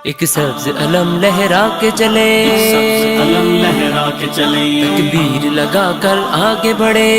ایک سبز علم لہرا کے چلے، علم لہرا کے چلے، تکبیر لگا کر آگے بڑھے،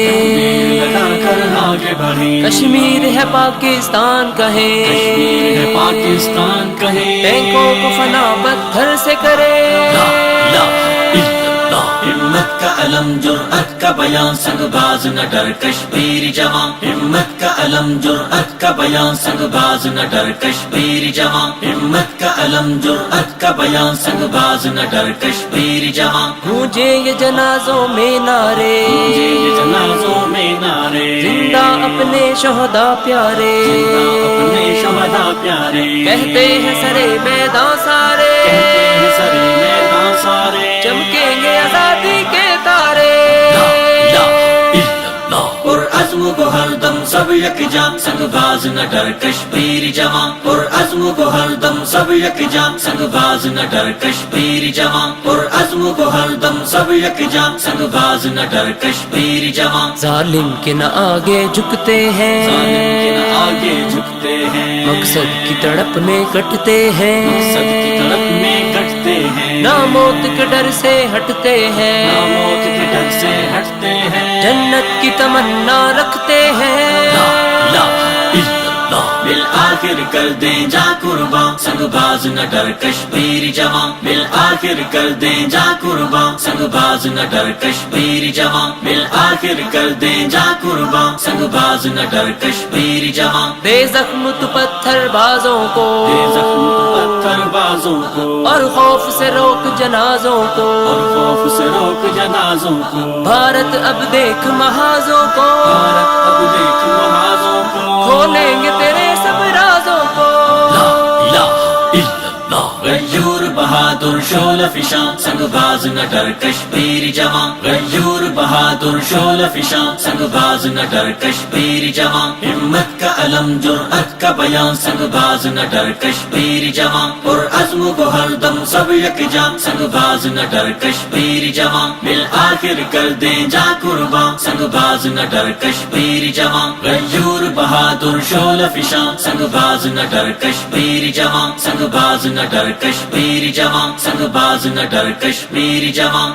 لگا کر آگے بڑھے، کشمیر ہے پاکستان کہے، کشمیر ہے پاکستان کہے، ٹینکوں کو فنا پتھر سے کرے، لا الہ الا اللہ، ہمت کا علم جرأت کا بیان، سنگ باز نہ ڈر کشمیر جوان، ہمت کا علم جرأت کا بیان، سنگ باز نہ ڈر کشمیر جوان، ہمت کا علم جرأت کا بیان، سنگ باز نہ ڈر کشمیر جوان، گونجے یہ جنازوں میں نعرے، گونجے یہ جنازوں میں نعرے، زندہ اپنے شہداء پیارے، زندہ اپنے شہداء پیارے، کہتے ہیں سرے میدان سارے، کہتے ہیں سرے میدان سارے، چمکیں گے آزادی کے تارے، لا الہ الا اللہ، پر عزم کو ہر دم سب یکجا، سنگ باز نہ ڈر کشمیر جوان، پر عزم کو ہر دم سب یکجا، سنگ باز نہ ڈر کشمیر جوان، پر عزم کو ہر دم سب یکجا، سنگ باز نہ ڈر کشمیر جوان، ظالم کے نہ آگے جھکتے ہیں، ظالم کے نہ آگے جھکتے ہیں، مقصد کی تڑپ میں کٹتے ہیں، مقصد کی طرف میں کٹتے ہیں، نہ موت کے ڈر سے ہٹتے ہیں، نہ موت کے ڈر سے ہٹتے ہیں، جنت کی تمنا رکھتے ہیں، لا الہ الا اللہ، بالآخر کر دیں جا قربان، سنگ باز نہ ڈر کشمیر جوان، بالآخر کر دیں جا قربان، سنگ باز نہ ڈر کشمیر جوان، بالآخر کر دیں جا قربان، سنگ باز نہ ڈر کشمیر جوان، دے زخم تو پتھر بازوں کو، دے زخم تو پتھر بازوں کو، اور خوف سے روک جنازوں کو، اور خوف سے روک جنازوں کو، بھارت اب دیکھ محاذوں کو، بھارت اب دیکھ محاذوں کو، کھولیں گے تیرے سب رازوں کو، لا الہ الا اللہ، غیور بہادر شعلہ فشاں، سنگ باز نہ ڈر کشمیر جوان، غیور بہادر شعلہ فشاں، سنگ باز نہ ڈر کشمیر جوان، ہمت کا علم جرأت کا بیان، سنگ باز نہ ڈر کشمیر جوان، پر عزم کو ہر دم سب یکجا، سنگ باز نہ ڈر کشمیر جوان، بالآخر کر دیں جا قربان، سنگ باز نہ ڈر کشمیر جوان، غیور بہادر شعلہ فشاں، سنگ باز نہ ڈر کشمیر جوان، سنگ باز نہ ڈر کشمیر جوان، سنگ باز نہ ڈر کشمیر جوان۔